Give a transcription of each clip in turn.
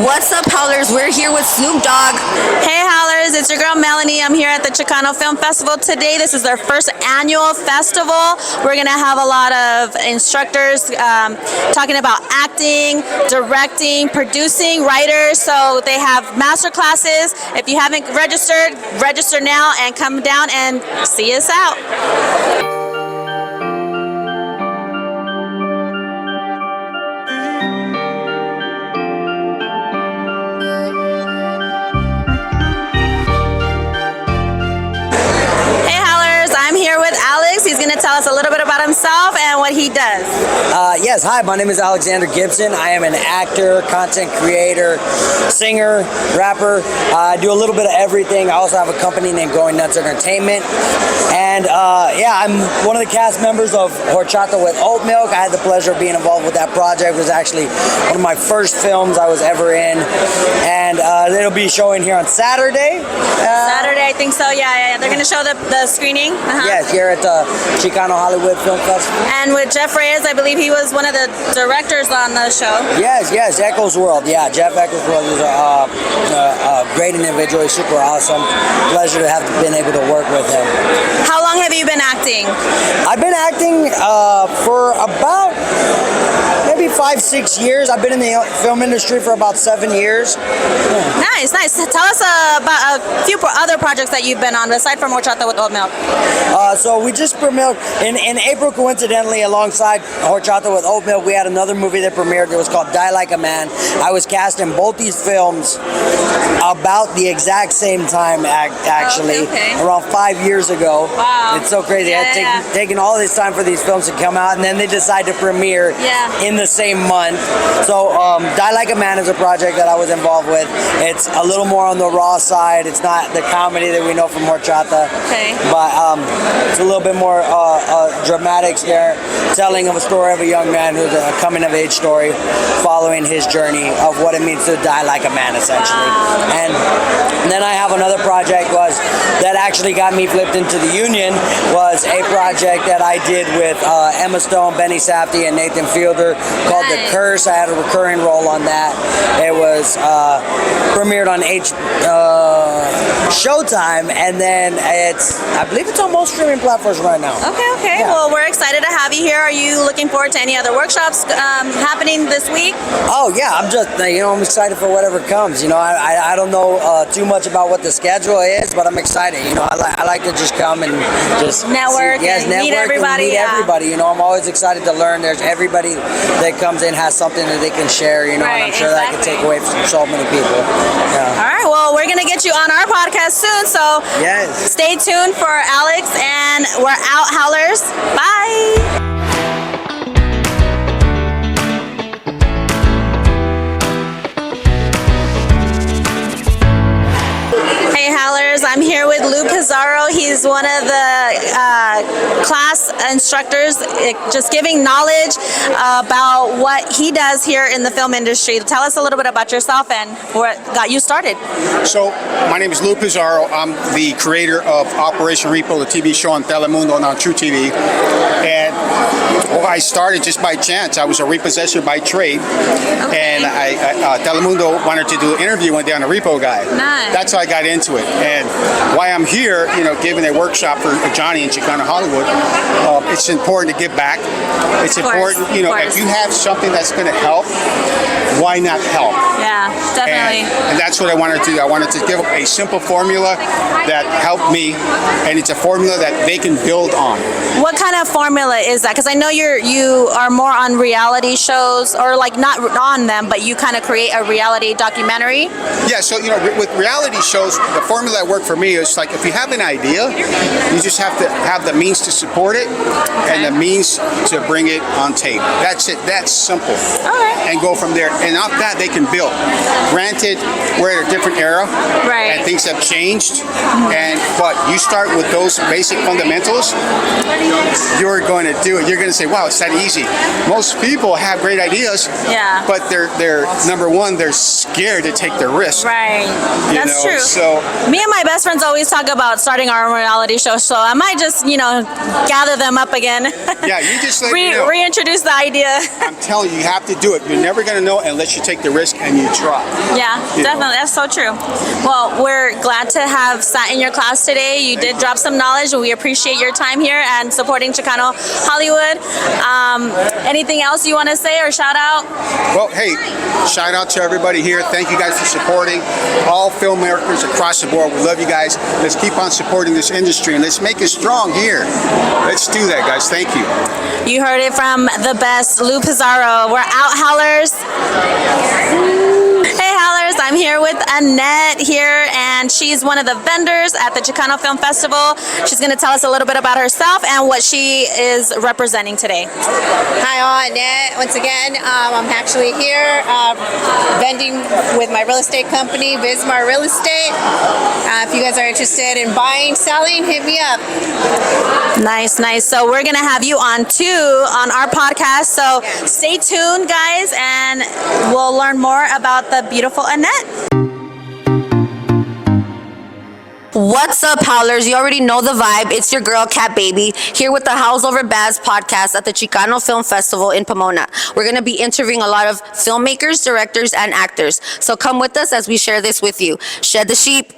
What's up, Howlers? We're here with Snoop Dogg. Hey Howlers, it's your girl Melanie. I'm here at the Chicano Film Festival today. This is their first annual festival. We're going to have a lot of instructors talking about acting, directing, producing, writers. So they have master classes. If you haven't registered, register now and come down and see us out. He's going to tell us a little bit about himself and what he does. Yes, hi, my name is Alexander Gibson. I am an actor, content creator, singer, rapper. I do a little bit of everything. I also have a company named Going Nuts Entertainment. And I'm one of the cast members of Horchata with Oat Milk. I had the pleasure of being involved with that project. It was actually one of my first films I was ever in. And it'll be showing here on Saturday. Saturday, I think so. Yeah. They're going to show the screening. Yes, here at the Chicano Hollywood Film Festival. And with Jeff Reyes, I believe he was one of the directors on the show. Yes, Echoes World. Yeah, Jeff Echoes World is a great individual. He's super awesome. Pleasure to have been able to work with him. How long have you been acting? I've been acting for about maybe 5-6 years. I've been in the film industry for about 7 years. Yeah. Nice. Tell us about a few other projects that you've been on aside from Horchata with Oat Milk. So we just premiered in April, coincidentally, alongside Horchata with Oat Milk, we had another movie that premiered. It was called Die Like a Man. I was cast in both these films about the exact same time, actually, around 5 years ago. Wow. It's so crazy. I had taken all this time for these films to come out, and then they decided to premiere in the same month. So Die Like a Man is a project that I was involved with. It's a little more on the raw side. It's not the comedy that we know from Horchata. But it's a little bit more dramatic there, telling of a story of a young man who's a coming-of-age story following his journey of what it means to die like a man, essentially. And then I have another project that actually got me flipped into the union, was a project that I did with Emma Stone, Benny Safdie, and Nathan Fielder called The Curse. I had a recurring role on that. It was premiered on Showtime, and then I believe it's on most streaming platforms right now. Okay. Yeah. Well, we're excited to have you here. Are you looking forward to any other workshops happening this week? Oh yeah, I'm just I'm excited for whatever comes. I don't know too much about what the schedule is, but I'm excited. I like to just come and just network, meet everybody. I'm always excited to learn. There's everybody that comes in has something that they can share. And I'm sure that I can take away from so many people. Yeah. All right. Well, we're gonna get you on our podcast soon, so stay tuned for Alex, and we're out, Howlers. Bye. I'm here with Lou Pizarro. He's one of the class instructors, just giving knowledge about what he does here in the film industry. Tell us a little bit about yourself and what got you started. So, my name is Lou Pizarro. I'm the creator of Operation Repo, the TV show on Telemundo and on True TV. And I started just by chance. I was a repossessor by trade. And Telemundo wanted to do an interview one day on a repo guy. Nice. That's how I got into it. And why I'm here, giving a workshop for Johnny in Chicano Hollywood, it's important to give back. It's important, if you have something that's going to help, why not help? Yeah, definitely. And that's what I wanted to do. I wanted to give a simple formula that helped me, and it's a formula that they can build on. What kind of formula is that? Because I know you are more on reality shows, or like not on them, but you kind of create a reality documentary. Yeah, so with reality shows, the formula that worked for me is like, if you have an idea, you just have to have the means to support it and the means to bring it on tape. That's it. That's simple. And go from there. And off that, they can build. Granted, we're at a different era, and things have changed. But you start with those basic fundamentals, you're going to do it. You're going to say, wow, it's that easy. Most people have great ideas, but they're number one, they're scared to take the risk. Right. That's true. So me and my best friends always talk about starting our reality show, so I might just, gather them up again. Yeah, you just reintroduce the idea. I'm telling you, you have to do it. You're never going to know unless you take the risk and and you try. Yeah, definitely. That's so true. Well, we're glad to have sat in your class today. You did drop some knowledge, and we appreciate your time here and supporting Chicano Hollywood. Anything else you want to say or shout out? Well, hey, shout out to everybody here. Thank you guys for supporting all filmmakers across the board. We love you guys. Let's keep on supporting this industry and let's make it strong here. Let's do that, guys. Thank you. You heard it from the best, Lou Pizarro. We're out, Howlers. Hey, Howlers. I'm here with Annette here, and she's one of the vendors at the Chicano Film Festival. She's going to tell us a little bit about herself and what she is representing today. Hi, all, Annette. Once again, I'm actually here vending with my real estate company, Bismarck Real Estate. If you guys are interested in buying, selling, hit me up. Nice, nice. So we're going to have you on too on our podcast. So stay tuned, guys, and we'll learn more about the beautiful Annette. What's up, Howlers? You already know the vibe. It's your girl, Cat Baby, here with the Howls over Baaz podcast at the Chicano Film Festival in Pomona. We're going to be interviewing a lot of filmmakers, directors, and actors. So come with us as we share this with you. Shed the sheep.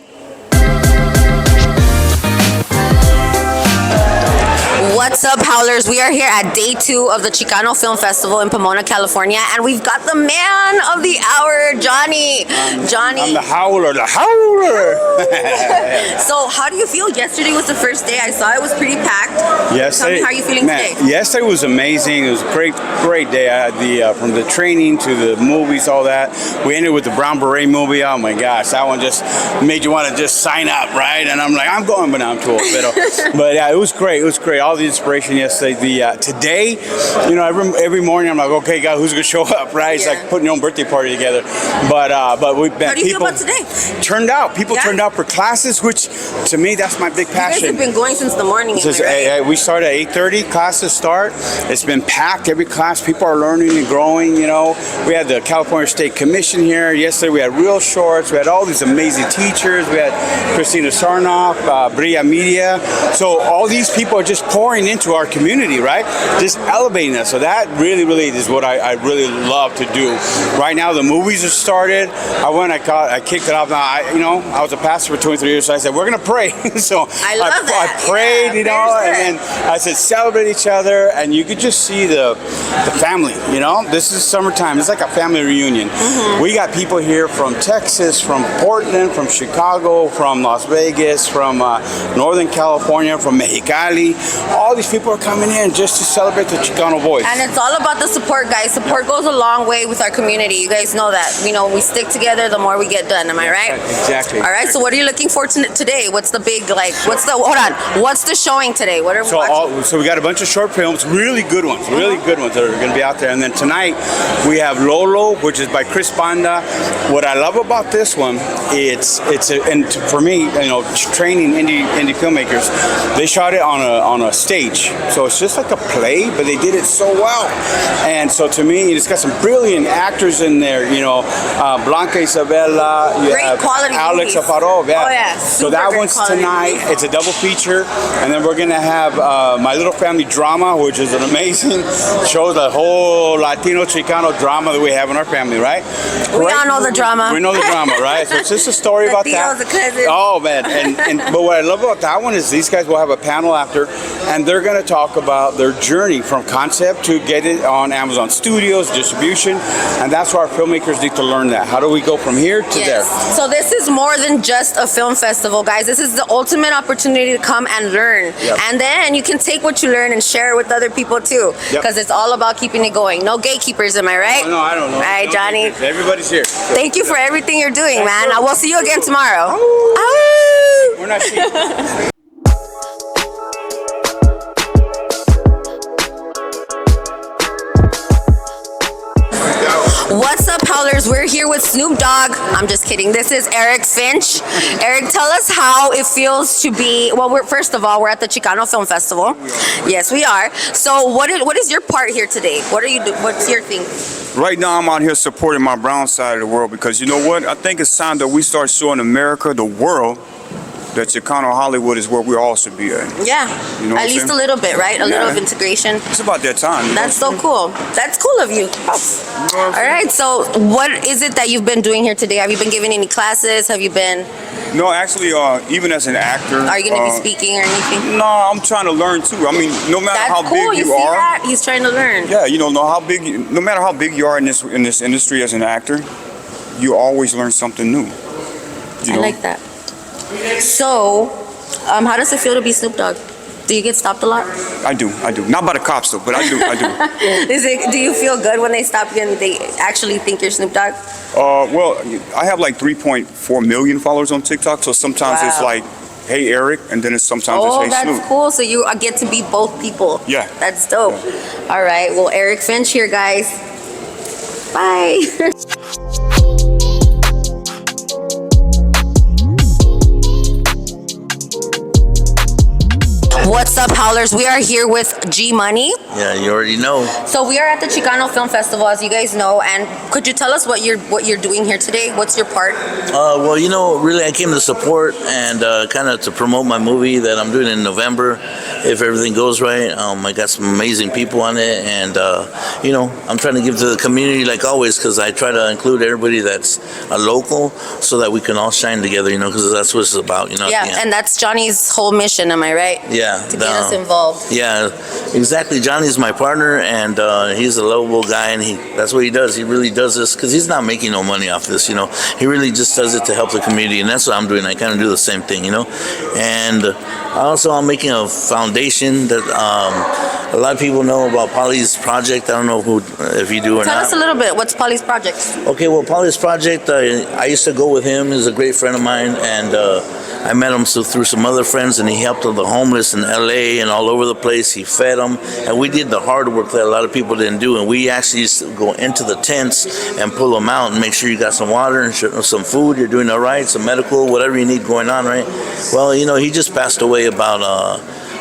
What's up, Howlers? We are here at day 2 of the Chicano Film Festival in Pomona, California, and we've got the man of the hour, Johnny. Johnny. I'm the howler, the howler. So, how do you feel? Yesterday was the first day. I saw it was pretty packed. Yes, Tell me, how are you feeling today? Yesterday was amazing. It was a great day. I had the from the training to the movies, all that. We ended with the Brown Beret movie. Oh my gosh, that one just made you want to just sign up, right? And I'm like, I'm going, but now I'm too old. But yeah, it was great. It was great. All the inspiration yesterday. Today, you know, every morning I'm like, okay, God, who's gonna show up, right? It's like putting your own birthday party together. But we How do you feel about today? Turned out. People turned out for classes, which to me that's my big passion. You guys have been going since the morning. Right? We started at 8:30. Classes start. It's been packed. Every class, people are learning and growing. You know, we had the California State Commission here yesterday. We had Real Shorts. We had all these amazing teachers. We had Christina Sarnoff, Bria Media. So all these people are just pouring into our community, right? Just elevating us. So that really is what I really love to do. Right now, the movies have started. I kicked it off. Now, I was a pastor for 23 years, so I said, we're going to pray. So I prayed, you know, and then I said, celebrate each other, and you could just see the family, you know? This is summertime. It's like a family reunion. Mm-hmm. We got people here from Texas, from Portland, from Chicago, from Las Vegas, from Northern California, from Mexicali. All these people are coming in just to celebrate the Chicano voice. And it's all about the support, guys. Support goes a long way with our community. You guys know that. You know, we stick together, the more we get done. Am I right? Exactly. All right. So what are you looking for today? What's the big, what's the showing today? What are we watching? So we got a bunch of short films, really good ones that are going to be out there. And then tonight we have Lolo, which is by Chris Banda. What I love about this one, for me, you know, training indie filmmakers, they shot it on a stage. So it's just like a play, but they did it so well. And so to me, it's got some brilliant actors in there. You know, Blanca Isabella, you have Alex Aparov. Yeah. Oh yeah. So that one's tonight. Movies. It's a double feature, and then we're gonna have My Little Family Drama, which is an amazing show, the whole Latino Chicano drama that we have in our family, right? We all know the drama. We know the drama, right? So it's just a story about that. Oh man, but what I love about that one is these guys will have a panel after, and they're going to talk about their journey from concept to get it on Amazon Studios, distribution, and that's why our filmmakers need to learn that. How do we go from here to there? So this is more than just a film festival, guys. This is the ultimate opportunity to come and learn. Yep. And then you can take what you learn and share it with other people too, because it's all about keeping it going. No gatekeepers, am I right? No, I don't know. All right, no Johnny. Gatekeepers. Everybody's here. So. Thank you for everything you're doing, man. I will see you again tomorrow. We're not cheap. What's up, Howlers? We're here with Snoop Dogg. I'm just kidding. This is Eric Finch. Eric, tell us how it feels to be. Well, first of all, we're at the Chicano Film Festival. Yes, we are. So, what is your part here today? What are you doing? What's your thing? Right now, I'm out here supporting my brown side of the world because you know what? I think it's time that we start showing America, the world, that Chicano Hollywood is where we all should be at. Yeah. You know what At I'm least saying? a little bit, right? A little Yeah. of integration. It's about that time. you know That's what so cool. That's cool of you. All right. So, what is it that you've been doing here today? Have you been giving any classes? Have you been? I'm saying? No, actually, even as an actor. Are you going to be speaking or anything? No, I'm trying to learn too. I mean, no matter That's how cool. big You you see are. that? He's trying to learn. Yeah, you know, no matter how big you are in this industry as an actor, you always learn something new. You I know? like that. So, how does it feel to be Snoop Dogg? Do you get stopped a lot? I do. Not by the cops though, but I do. Do you feel good when they stop you and they actually think you're Snoop Dogg? Well, I have like 3.4 million followers on TikTok, so sometimes it's Wow. like, hey Eric, and then sometimes Oh, it's hey that's Snoop. cool. So you get to be both people. Yeah. That's dope. All right. Well, Eric Finch here, guys. Bye. What's up, Howlers? We are here with G Money. Yeah, you already know. So we are at the Chicano Film Festival, as you guys know. And could you tell us what you're doing here today? What's your part? Well, really, I came to support and kind of to promote my movie that I'm doing in November. If everything goes right, I got some amazing people on it, and I'm trying to give to the community like always, because I try to include everybody that's a local, so that we can all shine together. Because that's what it's about. Yeah, and that's Johnny's whole mission. Am I right? Yeah. To get us involved. Yeah, exactly. Johnny's my partner, and he's a lovable guy, and that's what he does. He really does this because he's not making no money off this. He really just does it to help the community, and that's what I'm doing. I kind of do the same thing, And also, I'm making a foundation that a lot of people know about Polly's project. I don't know if you do or Tell not. us a little bit. What's Polly's project? Okay, well, Polly's project, I used to go with him. He's a great friend of mine, and I met him through some other friends, and he helped the homeless in LA and all over the place. He fed them, and we did the hard work that a lot of people didn't do. And we actually used to go into the tents and pull them out and make sure you got some water and some food, you're doing all right, some medical, whatever you need going on, right? Well, he just passed away about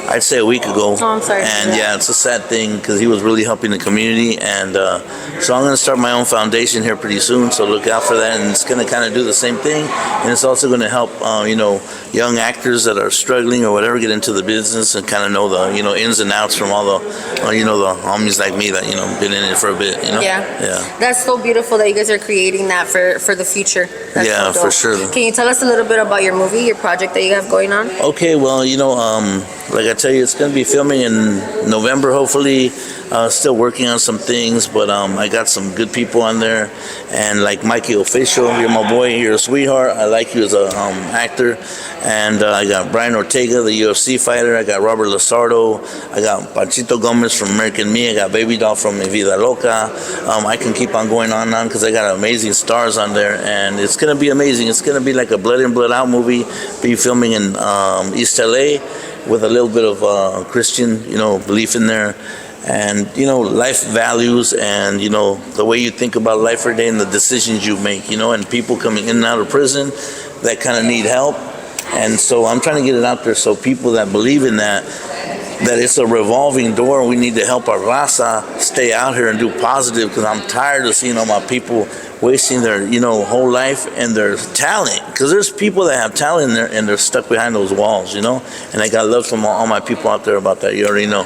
I'd say a week ago. Oh, I'm sorry. And yeah, it's a sad thing because he was really helping the community. And so I'm going to start my own foundation here pretty soon. So look out for that. And it's going to kind of do the same thing. And it's also going to help, young actors that are struggling or whatever get into the business and kind of know the, ins and outs from all the, the homies like me that, been in it for a bit, Yeah. Yeah. That's so beautiful that you guys are creating that for the future. That's Yeah, so for dope. sure. Can you tell us a little bit about your movie, your project that you have going on? Okay, well, like I tell you, it's going to be filming in November, hopefully. Still working on some things, but I got some good people on there. And like Mikey Official, you're my boy, you're a sweetheart. I like you as a actor. And I got Brian Ortega, the UFC fighter. I got Robert Lazardo. I got Panchito Gomez from American Me. I got Baby Doll from Mi Vida Loca. I can keep on going on because I got amazing stars on there. And it's going to be amazing. It's going to be like a blood in, blood out movie. Be filming in East LA with a little bit of Christian, belief in there. And, life values and, the way you think about life every day and the decisions you make, and people coming in and out of prison that kind of need help. And so I'm trying to get it out there so people that believe in that it's a revolving door and we need to help our raza stay out here and do positive, because I'm tired of seeing all my people wasting their, whole life and their talent. Because there's people that have talent in there and they're stuck behind those walls, And I got love from all my people out there about that. You already know.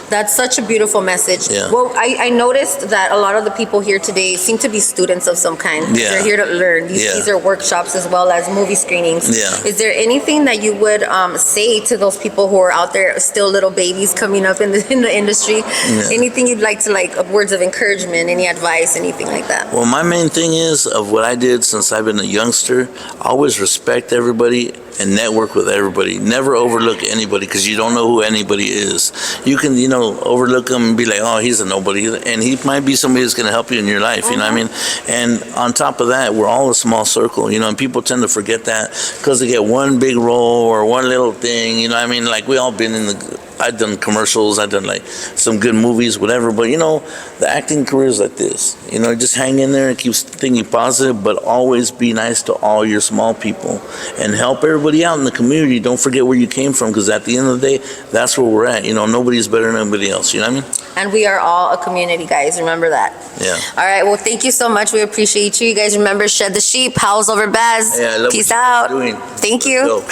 That's such a beautiful message. Yeah. Well, I noticed that a lot of the people here today seem to be students of some kind. Yeah. They're here to learn. These are workshops as well as movie screenings. Yeah. Is there anything that you would say to those people who are out there, still little babies coming up in the industry? Yeah. Anything you'd like to, words of encouragement, any advice, anything like that? Well, my main thing is of what I did since I've been a youngster, always respect everybody and network with everybody. Never overlook anybody, because you don't know who anybody is. You can, overlook him and be like, oh, he's a nobody. And he might be somebody that's going to help you in your life, you know what I mean? And on top of that, we're all a small circle, and people tend to forget that because they get one big role or one little thing, Like we all been in the I've done commercials, I've done like some good movies, whatever. But the acting career is like this. Just hang in there and keep thinking positive, but always be nice to all your small people and help everybody out in the community. Don't forget where you came from, because at the end of the day, that's where we're at. Nobody's better than anybody else. You know what I mean? And we are all a community, guys. Remember that. Yeah. All right. Well, thank you so much. We appreciate you. You guys remember, shed the sheep, howls over Baaz. Yeah, I love Peace what out. you're doing. Thank you.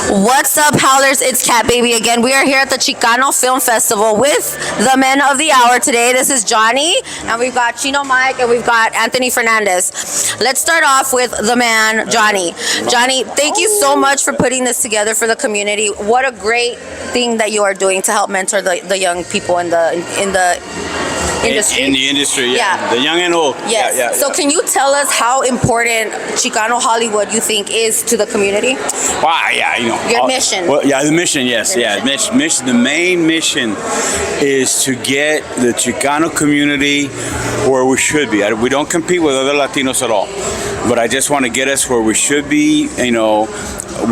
What's up, Howlers? It's Cat Baby again. We are here at the Chicano Film Festival with the men of the hour today. This is Johnny, and we've got Chino Mike, and we've got Anthony Fernandez. Let's start off with the man, Johnny. Johnny, thank you so much for putting this together for the community. What a great thing that you are doing to help mentor the young people in the industry. In the industry, yeah. Yeah. The young and old. Yes. Yeah. So can you tell us how important Chicano Hollywood you think is to the community? Wow, yeah, Your mission. Well, yeah, the mission, yes, Your yeah. Mission. The main mission is to get the Chicano community where we should be. We don't compete with other Latinos at all, but I just want to get us where we should be.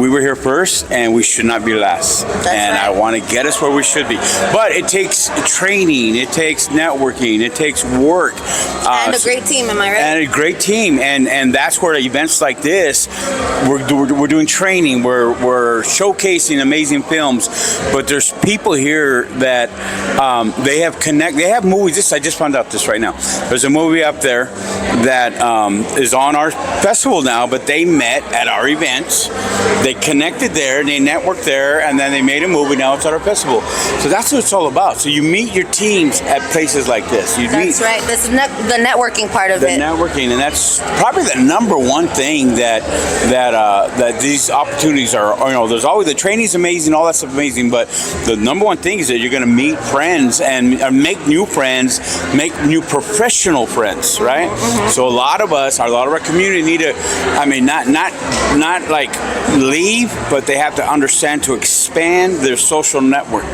We were here first, and we should not be last. Right. I want to get us where we should be. But it takes training, it takes networking, it takes work. And a great team, am I right? And a great team, and that's where events like this, we're doing training, we're showcasing amazing films. But there's people here that they have movies. I just found out this right now. There's a movie up there that is on our festival now, but they met at our events. They connected there, they networked there, and then they made a movie. Now it's at our festival. So that's what it's all about. So you meet your teams at places like this. That's right. This is the networking part of it. The networking, and that's probably the number one thing that these opportunities are. There's always the training's amazing, all that stuff amazing, but the number one thing is that you're going to meet friends and make new friends, make new professional friends, right? Mm-hmm. So a lot of our community need to, not like leave, but they have to understand to expand their social network,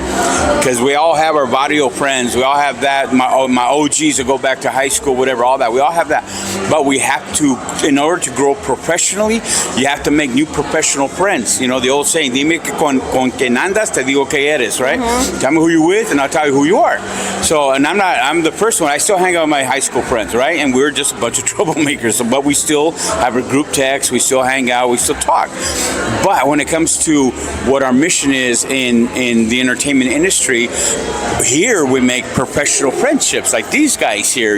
because we all have our barrio friends, we all have that, my OGs that go back to high school, whatever, all that, we all have that, but we have to, in order to grow professionally, you have to make new professional friends. The old saying, dime que con quien andas te digo que eres, right? Mm-hmm. Tell me who you're with and I'll tell you who you are. So, and I'm the first one, I still hang out with my high school friends, right? And we're just a bunch of troublemakers, but we still have a group text, we still hang out, we still talk. But when it comes to what our mission is in the entertainment industry, here we make professional friendships like these guys here,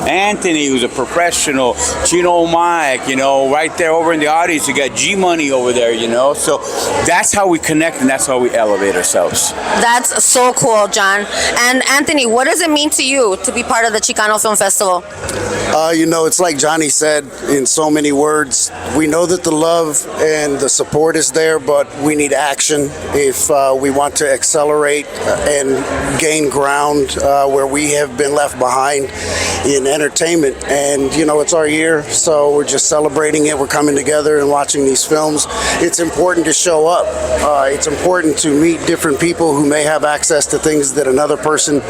Anthony, who's a professional, Chino Mike, right there over in the audience, you got G Money over there, so that's how we connect and that's how we elevate ourselves. That's so cool, John. And Anthony, what does it mean to you to be part of the Chicano Film Festival? It's like Johnny said in so many words, we know that the love and the support is there, but we need action if we want to accelerate and gain ground where we have been left behind in entertainment. And it's our year, so we're just celebrating it. We're coming together and watching these films. It's important to show up. It's important to meet different people who may have access to things that another person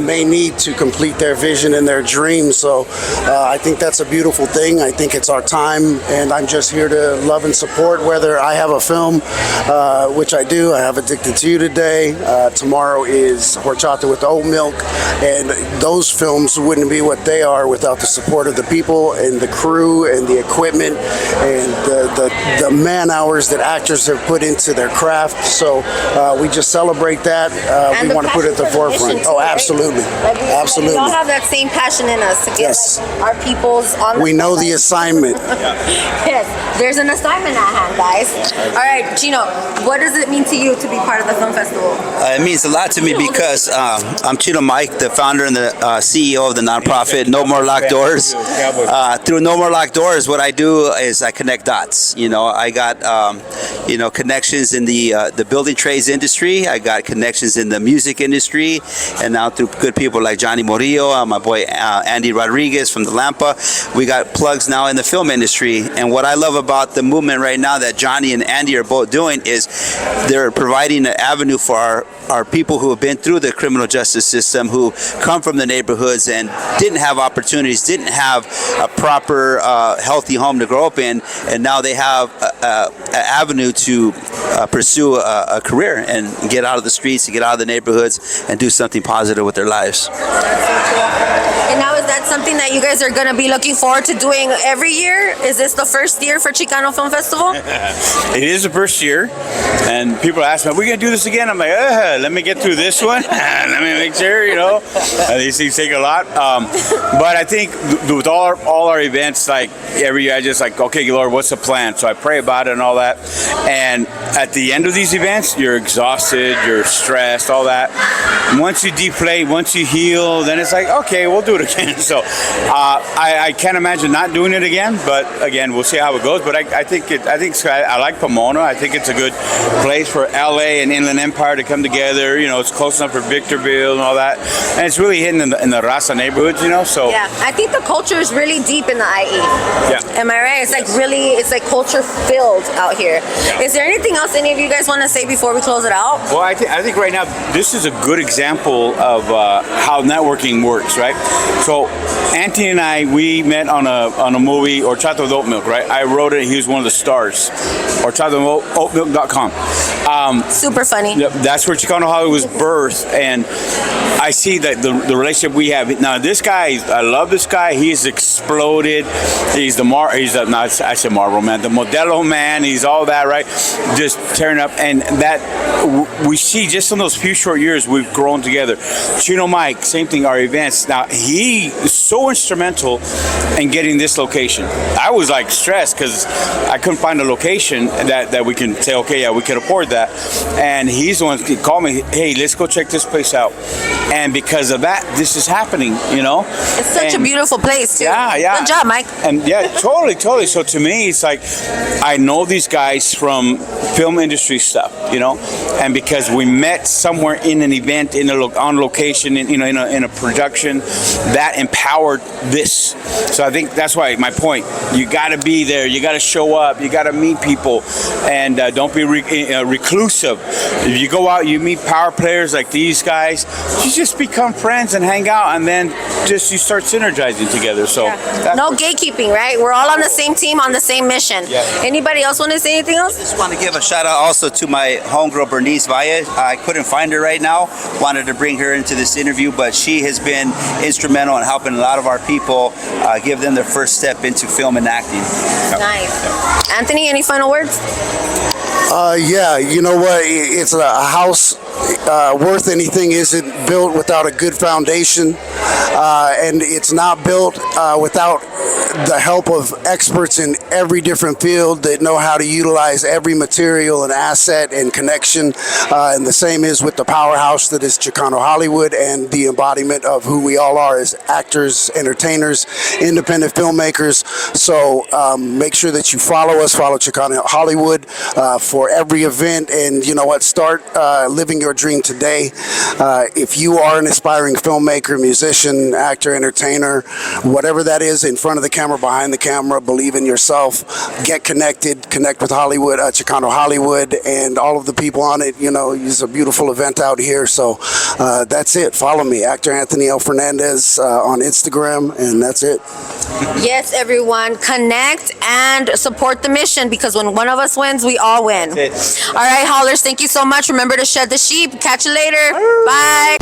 may need to complete their vision and their dreams. So I think that's a beautiful thing. I think it's our time, and I'm just here to love and support. Whether I have a film, which I do, I have Addicted to You today. Tomorrow is Horchata with Oat Milk, and those films wouldn't be what they are without the support of the people and the crew and the equipment and the man hours that actors have put into their craft. So we just celebrate that. We want to put it at the forefront. Oh, absolutely. Absolutely. We all have that same passion in us to get our peoples on the We know the assignment. Yes, there's an assignment at hand, guys. All right, Chino, what does it mean to you to be part of the film festival? It means a lot to me because I'm Chino Mike, the founder and the CEO of the nonprofit No More Locked Doors. Through No More Locked Doors, what I do is I connect dots. I got connections in the building trades industry. I got connections in the music industry, and now through good people like Johnny Murillo, my boy Andy Rodriguez from the Lampa. We got plugs now in the film industry. And what I love about the movement right now that Johnny and Andy are both doing is they're providing an avenue for our people who have been through the criminal justice system, who come from the neighborhoods and didn't have opportunities, didn't have a proper healthy home to grow up in, and now they have an avenue to pursue a career and get out of the streets, to get out of the neighborhoods and do something positive with their lives. And now, is that something that you guys are going to be looking forward to doing every year? Is this the first year for Chicano Film Festival? It is the first year, and people ask me, "Are we going to do this again?" I'm like, let me get through this one. Let me make sure, these things take a lot. But I think with all our events, like every year, I just like, okay, Lord, what's the plan? So I pray about it and all that. And at the end of these events, you're exhausted, you're stressed, all that. Once you deflate, once you heal, then it's like, okay, we'll do it again. So I can't imagine not doing it again. But again, we'll see how it goes. But I like Pomona. I think it's a good place for LA and Inland Empire to come together. It's close enough for Victorville and all that, and it's really hidden in the Raza neighborhoods. So yeah, I think the culture is really deep in the IE. Yeah, am I right? It's like really, it's like culture filled out here. Yeah. Is there anything else any of you guys want to say before we close it out? Well, I think right now this is a good example of how networking works, right? So Anthony and I, we met on a movie, Horchata with Oat Milk, right? I wrote it. He was one of the stars. HorchataWithOatMilk.com. Super funny. That's where Chicano Hollywood was birthed, and I see that the relationship we have now. This guy, I love this guy. He's exploded. He's the Marvel man, the Modelo man. He's all that, right? Just tearing up, and that we see just in those few short years we've grown together. Chino Mike, same thing. Our events. Now he is so instrumental in getting this location. I was like stressed because I couldn't find a location that we can say, okay, yeah, we can afford that. And he's the one who called me, hey, let's go check this place out. And because of that, this is happening, It's such a beautiful place, too. Yeah. Good job, Mike. And yeah, totally. So to me, it's like, I know these guys from film industry stuff, and because we met somewhere in an event, on location, in a production, that empowered this. So I think that's why my point, you got to be there, you got to show up, you got to meet people, and don't be reclusive. If you go out, you meet power players like these guys, you just become friends and hang out, and then you start synergizing together. So no gatekeeping, right? We're all on the same team, on the same mission. Yeah. Anybody else want to say anything else? I just want to give a shout out also to my homegirl Bernice Valle. I couldn't find her right now. Wanted to bring her into this interview, but she has been instrumental in helping a lot of our people give them their first step into film and acting. Nice. Anthony, any final words? Yeah, you know what? It's a house worth anything isn't built without a good foundation, and it's not built without the help of experts in every different field that know how to utilize every material and asset and connection. And the same is with the powerhouse that is Chicano Hollywood and the embodiment of who we all are as actors, entertainers, independent filmmakers. So make sure that you follow us, follow Chicano Hollywood for every event, and you know what, start living your dream today. If you are an aspiring filmmaker, musician, actor, entertainer, whatever that is, in front of the camera, behind the camera, believe in yourself, get connected, connect with Hollywood, Chicano Hollywood, and all of the people on it. It's a beautiful event out here. So that's it. Follow me, actor Anthony L. Fernandez on Instagram, and that's it. Yes, everyone, connect and support the mission, because when one of us wins, we all win. All right, Howlers, thank you so much. Remember to shed the sheep. Catch you later. Bye.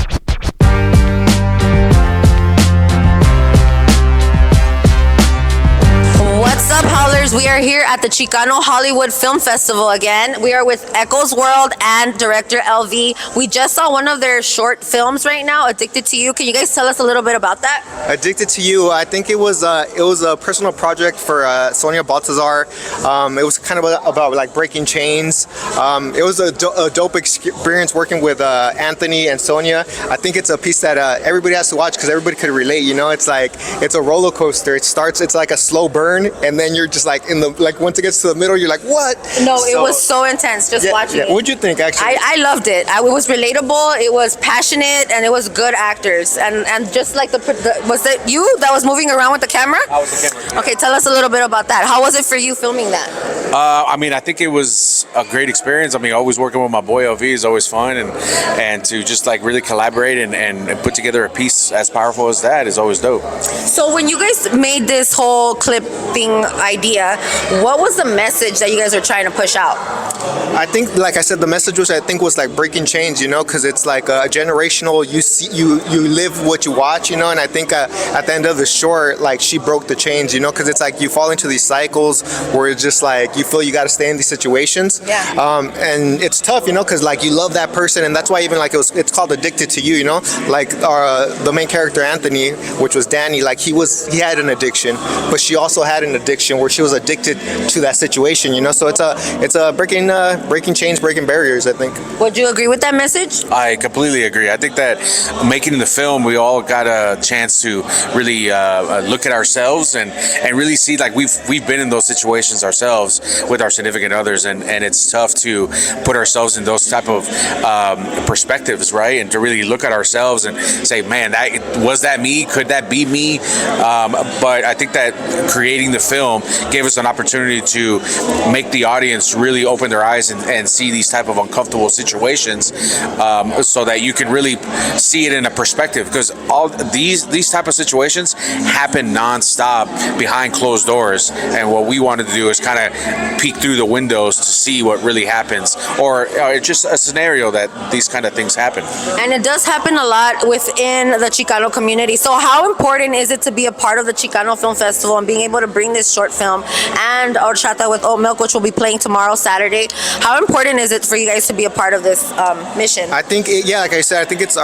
What's up, Howlers? We are here at the Chicano Hollywood Film Festival again. We are with Echoes World and director LV. We just saw one of their short films right now, Addicted to You. Can you guys tell us a little bit about that? Addicted to You, I think it was a personal project for Sonia Baltazar. It was kind of about like breaking chains. It was a dope experience working with Anthony and Sonia. I think it's a piece that everybody has to watch because everybody could relate. It's like, it's a roller coaster. It's like a slow burn, and then you're just like like once it gets to the middle, you're like, what? No, it was so intense just watching it. What'd you think, actually? I loved it. It was relatable. It was passionate, and it was good actors. And just like was it you that was moving around with the camera? I was the camera. Okay, tell us a little bit about that. How was it for you filming that? I mean, I think it was a great experience. I mean, always working with my boy LV is always fun, and to just like really collaborate and put together a piece as powerful as that is always dope. So when you guys made this whole clipping idea, what was the message that you guys were trying to push out? I think, like I said, the message was like breaking chains, because it's like a generational. You live what you watch, and I think at the end of the short, like she broke the chains, because it's like you fall into these cycles where it's just like you feel you got to stay in these situations. Yeah. And it's tough, because like you love that person, and that's why even like it's called Addicted to You, like the main character Anthony, which was Danny, like he had an addiction, but she also had an addiction where she was addicted to that situation, So it's a breaking chains, breaking barriers, I think. Would you agree with that message? I completely agree. I think that making the film, we all got a chance to really look at ourselves and really see like we've been in those situations ourselves with our significant others, and it's tough to put ourselves in those type of perspectives, right? And to really look at ourselves and say, man, was that me? Could that be me? But I think that creating the film gave us an opportunity to make the audience really open their eyes and see these type of uncomfortable situations, so that you can really see it in a perspective, because all these type of situations happen nonstop behind closed doors, and what we wanted to do is kind of peek through the windows to see what really happens, or it's just a scenario that these kind of things happen. And it does happen a lot within the Chicano community. So how important is it to be a part of the Chicano Film Festival and being able to bring this short film and Horchata with Oat Milk, which will be playing tomorrow, Saturday? How important is it for you guys to be a part of this mission? I think, like I said, I think it's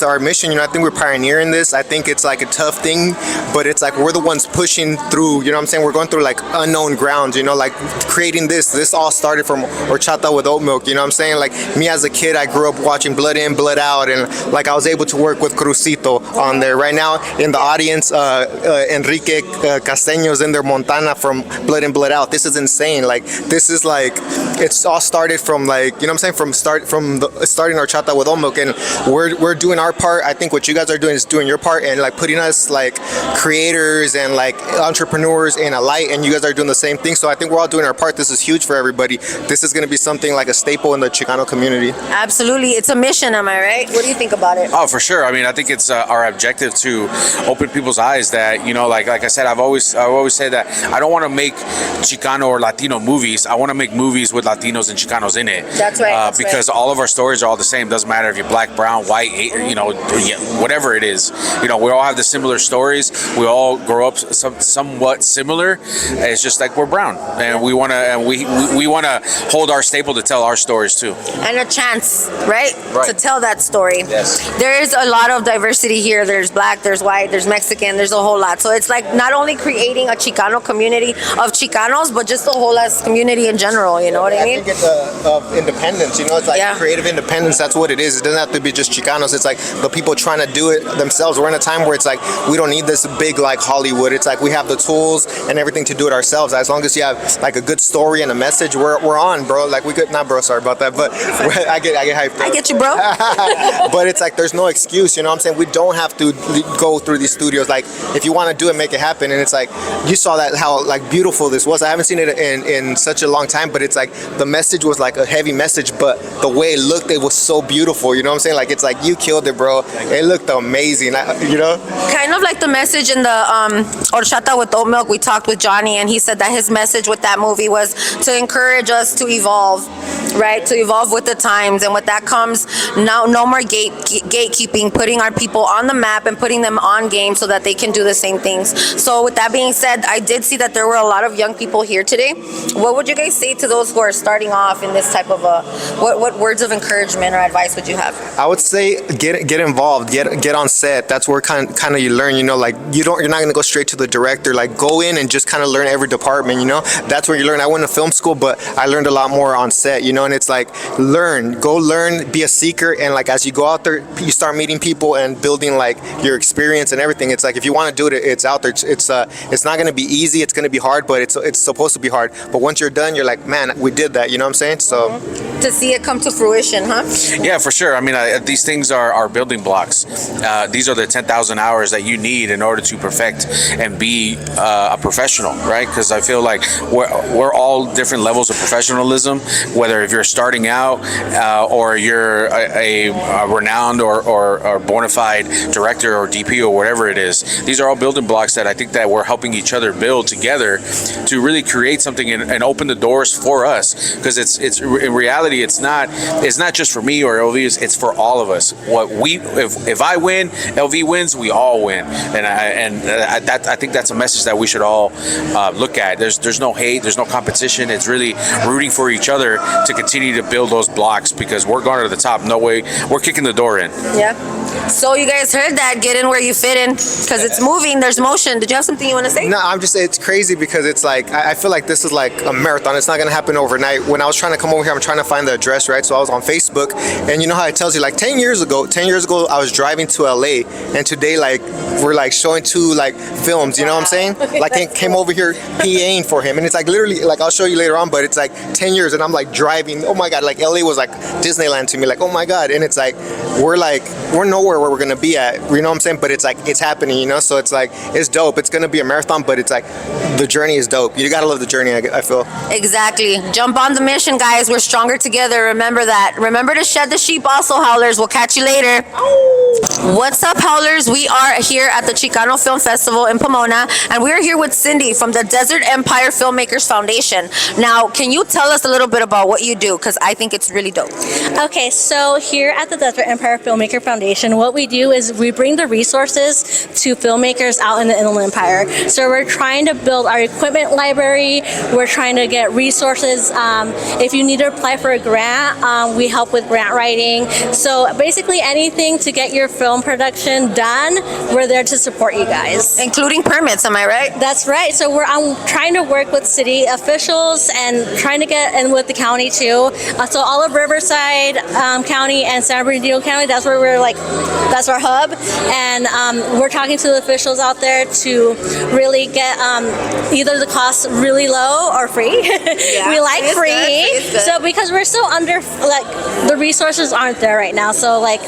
our mission. I think we're pioneering this. I think it's like a tough thing, but it's like we're the ones pushing through. You know what I'm saying? We're going through like unknown grounds. Like creating this. This all started from Horchata with Oat Milk. You know what I'm saying? Like me as a kid, I grew up watching Blood In, Blood Out, and like I was able to work with Crucito on there. Right now in the audience, Enrique Casteño's in there, Montana from Blood In, Blood Out. This is insane. Like this is like it's all started from like you know what I'm saying starting Horchata with Oat Milk, and we're doing our part. I think what you guys are doing is doing your part and like putting us like creators and like entrepreneurs in a light, and you guys are doing the same thing. So I think we're all doing our part. This is huge for everybody. This is going to be something like a staple in the Chicano community. Absolutely, it's a mission. Am I right? What do you think about it? Oh, for sure. I mean, I think it's our objective to open people's eyes that like I said, I've always said that I don't want to make Chicano or Latino movies. I want to make movies with Latinos and Chicanos in it. That's right. Because all of our stories are all the same. Doesn't matter if you're black, brown, white, whatever it is. We all have the similar stories. We all grow up somewhat similar. It's just like we're brown, and we want to hold our staple to tell our stories too. And a chance, right? To tell that story. Yes. There is a lot of diversity here. There's black, there's white, there's Mexican, there's a whole lot. So it's like not only creating a Chicano community of Chicanos, but just a whole ass community in general. You know what I mean? I think it's of independence. It's like creative independence. That's what it is. It doesn't have to be just Chicanos. It's like the people trying to do it themselves. We're in a time where it's like we don't need this big like Hollywood. It's like we have the tools and everything to do it ourselves. As long as you have like a good story and a message, we're on, bro. Like we could not, bro. Sorry about that, but I get hyped. I get you, bro. But it's like there's no excuse. You know what I'm saying? We don't have to go through these studios. Like if you want to do it, make it happen. And it's like you saw that how like beautiful this was. I haven't seen it in such a long time, but it's like the message was like a heavy message, but the way it looked, it was so beautiful. You know what I'm saying? Like it's like you killed it, bro. It looked amazing. Kind of like the message in the Horchata with Oat Milk. We talked with Johnny, and he said that his message with that movie was to encourage us to evolve, right? To evolve with the times, and with that comes now no more gatekeeping, putting our people on the map and putting them on game so that they can do the same things. So with that being said, I did see that there were a lot of young people here today. What would you guys say to those who are starting off in this type of what words of encouragement or advice would you have? I would say get involved, get on set. That's where kind of you learn. Like you're not gonna go straight to the director. Like go in and just kind of learn every department. that's where you learn. I went to film school, but I learned a lot more on set, you know. And it's like go learn, be a seeker, and like as you go out there, you start meeting people and building like your experience and everything. It's like if you want to do it, it's out there. It's not going to be easy. It's going to be hard, but it's supposed to be hard. But once you're done, you're like, man, we did that. You know what I'm saying? So to see it come to fruition, huh? Yeah, for sure. I mean, these things are building blocks. These are the 10,000 hours that you need in order to perfect and be a professional, right? Because I feel like we're all different levels of professionalism, whether if you're starting out or you're a renowned or bona fide director or DP or whatever it is. These are all building blocks that I think that we're helping each other build together to really create something and open the doors for us. Because it's in reality, it's not just for me or LV. It's for all of us. If I win, LV wins, we all win. And I think that's a message that we should all look at. There's no hate, there's no competition. It's really rooting for each other to continue to build those blocks because we're going to the top. No way, we're kicking the door in. Yeah. So you guys heard that. Get in where you fit in because it's moving. There's motion. Did you have something you want to say? No, it's crazy because it's like, I feel like this is like a marathon. It's not going to happen overnight. When I was trying to come over here, I'm trying to find the address, right? So I was on Facebook, and you know how it tells you like 10 years ago I was driving to LA, and today like we're like showing 2 like films, you know what I'm saying? Like I came over here PAing for him, and it's like literally like I'll show you later on, but it's like 10 years and I'm like driving. Oh my God, like LA was like Disneyland to me, like oh my God. And it's like we're nowhere where we're gonna be at, you know what I'm saying? But it's like it's happening, you know. So it's like it's dope. It's gonna be a marathon, but it's like the journey is dope. You gotta love the journey, I feel. Exactly. Jump on the mission, guys. We're stronger together. Remember that. Remember to shed the sheep also, Howlers. We'll catch you later. What's up, Howlers? We are here at the Chicano Film Festival in Pomona, and we're here with Cindy from the Desert Empire Filmmakers Foundation. Now, can you tell us a little bit about what you do? Because I think it's really dope. Okay, so here at the Desert Empire Filmmaker Foundation, what we do is we bring the resources to filmmakers out in the Inland Empire. So we're trying to build our equipment library. We're trying to get resources. If you need to apply for a grant, we help with grant writing. So basically anything to get your film production done, we're there to support you guys. Including permits, am I right? That's right. So I'm trying to work with city officials and trying to get in with the county too. So all of Riverside County and San Bernardino County, that's where we're like, that's our hub. And we're talking to the officials out there to really get either the costs really low or free. Yeah, we like free. So because we're so under, like the resources aren't there right now. So like,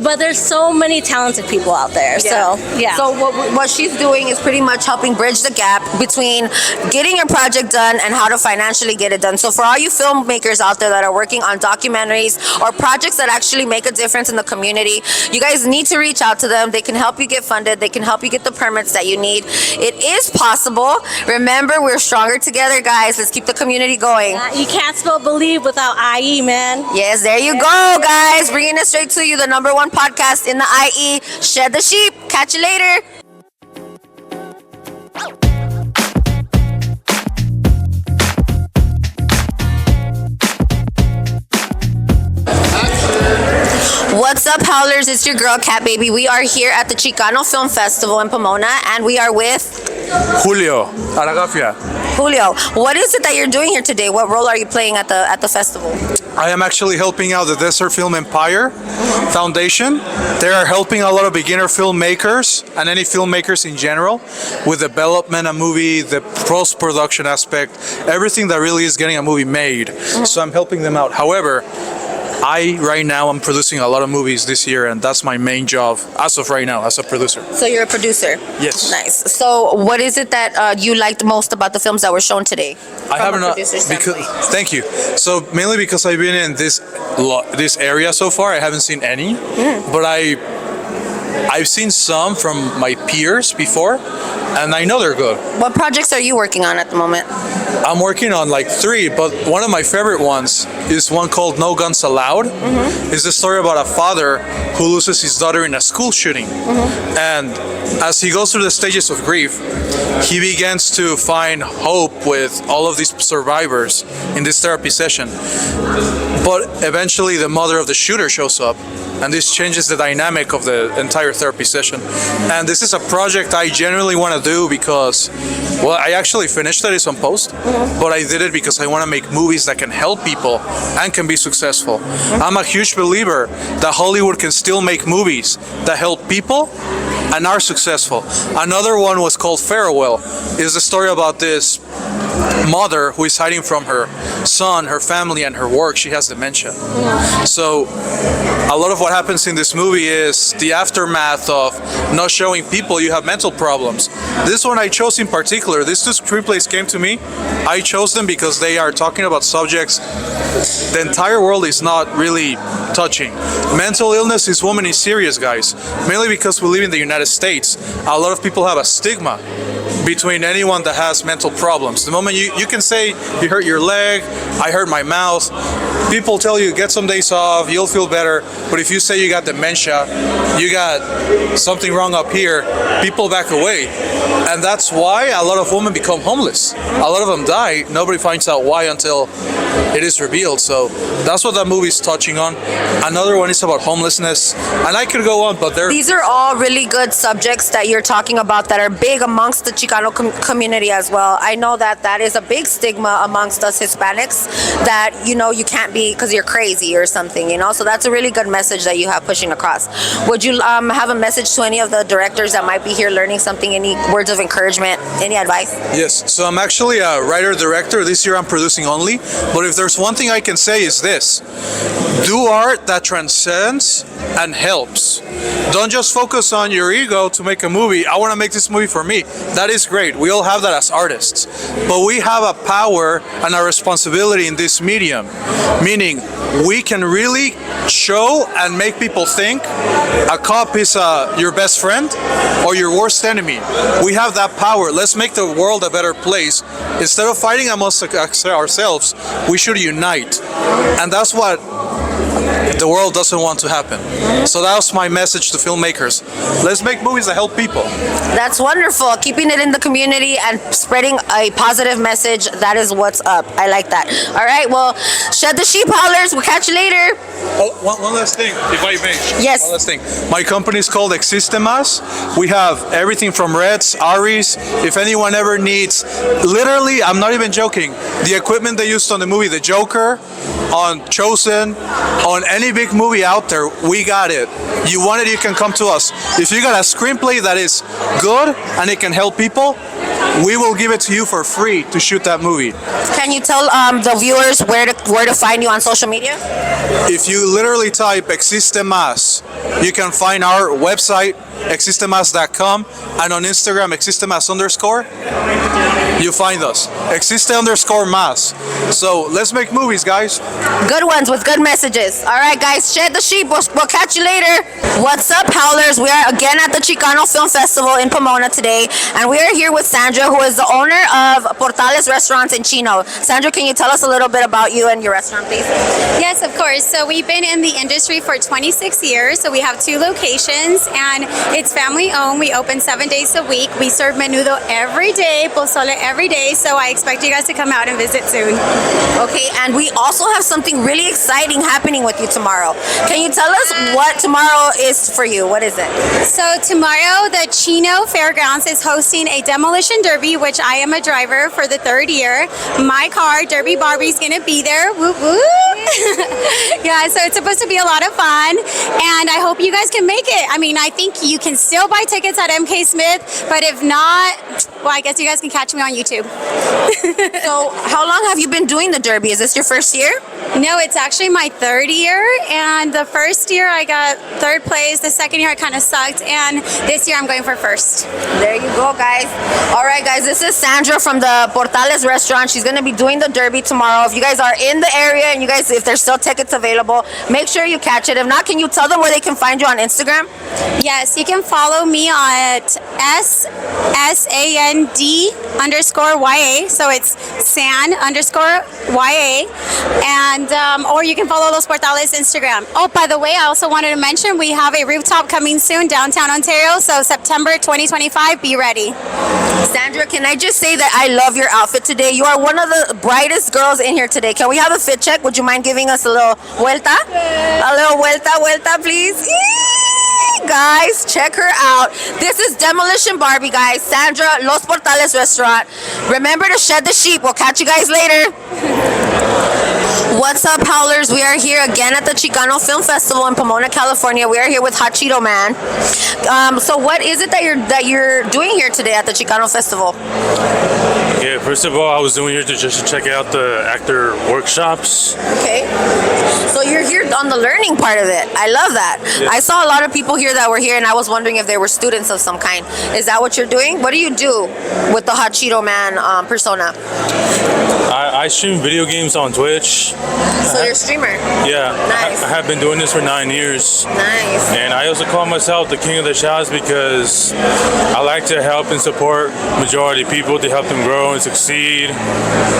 but there's so many talented people out there. Yeah. So yeah. So what she's doing is pretty much helping bridge the gap between getting your project done and how to financially get it done. So for all you filmmakers out there that are working on documentaries or projects that actually make a difference in the community, you guys need to reach out to them. They can help you get funded. They can help you get the permits that you need. It is possible. Remember, we're stronger together, guys. Let's keep the community going. You can't spell believe without IE, man. Yes, there you go, guys. Bringing it straight to you, the #1 podcast in the IE. Shed the sheep. Catch you later. What's up, Howlers? It's your girl, Cat Baby. We are here at the Chicano Film Festival in Pomona, and we are with Julio Aragafia. Julio. What is it that you're doing here today? What role are you playing at the festival? I am actually helping out the Desert Film Empire Foundation. They are helping a lot of beginner filmmakers and any filmmakers in general with development of movie, the post-production aspect, everything that really is getting a movie made. So I'm helping them out. However, right now I'm producing a lot of movies this year, and that's my main job as of right now as a producer. So you're a producer? Yes. Nice. So what is it that you liked most about the films that were shown today? I haven't thank you. So mainly because I've been in this area so far, I haven't seen any, but I've seen some from my peers before, and I know they're good. What projects are you working on at the moment? I'm working on like 3, but one of my favorite ones is one called No Guns Allowed. It's a story about a father who loses his daughter in a school shooting. And as he goes through the stages of grief, he begins to find hope with all of these survivors in this therapy session. But eventually the mother of the shooter shows up, and this changes the dynamic of the entire therapy session. And this is a project I genuinely want to do because, well, I actually finished it on post, but I did it because I want to make movies that can help people and can be successful. I'm a huge believer that Hollywood can still make movies that help people and are successful. Another one was called Farewell. It's a story about this mother who is hiding from her son, her family, and her work. She has dementia. So a lot of what happens in this movie is the aftermath of not showing people you have mental problems. This one I chose in particular. These two screenplays came to me. I chose them because they are talking about subjects the entire world is not really touching. Mental illness is woman is serious, guys. Mainly because we live in the United States. A lot of people have a stigma between anyone that has mental problems. The moment you can say you hurt your leg, I hurt my mouth, people tell you get some days off, you'll feel better. But if you say you got dementia, you got something wrong up here, people back away. And that's why a lot of women become homeless. A lot of them die. Nobody finds out why until it is revealed. So that's what that movie is touching on. Another one is about homelessness. And I could go on, but these are all really good subjects that you're talking about that are big amongst the Chicano community as well. I know that that is a big stigma amongst us Hispanics, that, you know, you can't be because you're crazy or something, you know? So that's a really good message that you have pushing across. Would you have a message to any of the directors that might be here learning something, any words of encouragement, any advice? Yes, so I'm actually a writer-director. This year I'm producing only. But if there's one thing I can say is this: do art that transcends and helps. Don't just focus on your ego to make a movie. I want to make this movie for me. That is great. We all have that as artists. But we have a power and a responsibility in this medium, meaning we can really show and make people think a cop is your best friend or your worst enemy. We have that power. Let's make the world a better place. Instead of fighting amongst ourselves, we should unite. And that's what the world doesn't want to happen. So that was my message to filmmakers. Let's make movies that help people. That's wonderful. Keeping it in the community and spreading a positive message, that is what's up. I like that. All right, well, shed the sheep, Howlers. We'll catch you later. Oh, one last thing, if I may. Yes. One last thing. My company is called Existe Más. We have everything from Reds, Aris. If anyone ever needs, literally, I'm not even joking, the equipment they used on the movie The Joker, on Chosen, on any big movie out there, we got it. You want it, you can come to us. If you got a screenplay that is good and it can help people, we will give it to you for free to shoot that movie. Can you tell the viewers where to find you on social media? If you literally type Existe Más, you can find our website, existemas.com, and on Instagram, existemas_. You find us. Existe_más. So let's make movies, guys. Good ones with good messages. All right, guys, shed the sheep. We'll catch you later. What's up, Howlers? We are again at the Chicano Film Festival in Pomona today, and we are here with Sandra, who is the owner of Portales Restaurants in Chino. Sandra, can you tell us a little bit about you and your restaurant, please? Yes, of course. So we've been in the industry for 26 years. So we have 2 locations, and it's family owned. We open 7 days a week. We serve menudo every day, pozole every day. So I expect you guys to come out and visit soon. Okay, and we also have something really exciting happening with you tomorrow. Can you tell us what tomorrow is for you? What is it? So tomorrow, the Chino Fairgrounds is hosting a demolition derby, which I am a driver for the 3rd year. My car, Derby Barbie's gonna be there. Woo woo! Yeah, so it's supposed to be a lot of fun, and I hope you guys can make it. I mean, I think you can still buy tickets at MK Smith, but if not, well, I guess you guys can catch me on YouTube. So, how long have you been doing the derby? Is this your first year? No, it's actually my 3rd year, and the first year I got 3rd place. The second year I kind of sucked, and this year I'm going for 1st. There you go, guys. All right, guys, this is Sandra from the Portales restaurant. She's going to be doing the derby tomorrow. If you guys are in the area and you guys, if there's still tickets available, make sure you catch it. If not, can you tell them where they can find you on Instagram? Yes, you can follow me at SAND_YA. So it's SAN_YA. And, or you can follow Los Portales Instagram. Oh, by the way, I also wanted to mention we have a rooftop coming soon, downtown Ontario. So September 2025, be ready. Sandra, can I just say that I love your outfit today? You are one of the brightest girls in here today. Can we have a fit check? Would you mind giving us a little vuelta? A little vuelta, please. Yay! Guys, check her out. This is Demolition Barbie, guys. Sandra, Los Portales Restaurant. Remember to shed the sheep. We'll catch you guys later. What's up, Howlers? We are here again at the Chicano Film Festival in Pomona, California. We are here with Hot Cheeto Man. So what is it that you're doing here today at the Chicano Festival? Yeah, first of all, I was doing here just to check out the actor workshops. Okay. So you're here on the learning part of it. I love that. Yeah. I saw a lot of people here that were here, and I was wondering if they were students of some kind. Is that what you're doing? What do you do with the Hot Cheeto Man persona? I stream video games on Twitch. So you're a streamer? Yeah. Nice. I have been doing this for 9 years. Nice. And I also call myself the king of the shots because I like to help and support majority people to help them grow and succeed.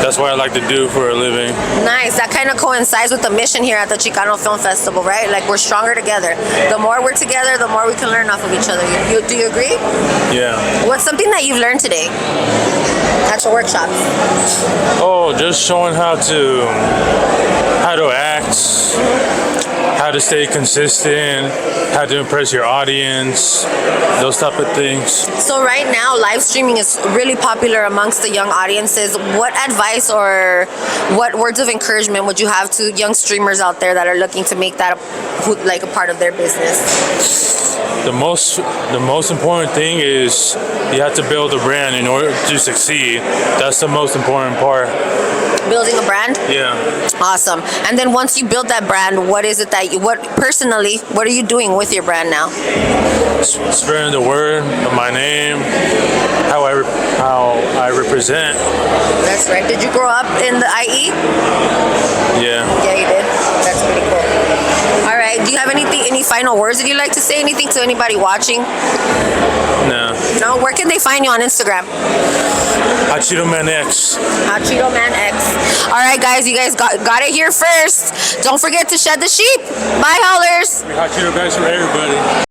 That's what I like to do for a living. Nice. That kind of coincides with the mission here at the Chicano Film Festival, right? Like, we're stronger together. The more we're together, the more we can learn off of each other. Do you agree? Yeah. What's something that you've learned today at your workshops? Oh, just showing how to act, how to stay consistent, how to impress your audience, those type of things. So right now, live streaming is really popular amongst the young audiences. What advice or what words of encouragement would you have to young streamers out there that are looking to make that like a part of their business? The most important thing is you have to build a brand in order to succeed. That's the most important part. Building a brand? Yeah. Awesome. And then once you build that brand, what is it that what are you doing with your brand now? Spreading the word of my name, how I represent. That's right. Did you grow up in the IE? Yeah. Yeah, you did. That's pretty cool. All right. Do you have any final words that you'd like to say? Anything to anybody watching? No. No? Where can they find you on Instagram? Hot Cheeto Man X. Hot Cheeto Man X. All right, guys. You guys got it here first. Don't forget to shed the sheep. Bye, Howlers. Hot Cheeto bags for everybody.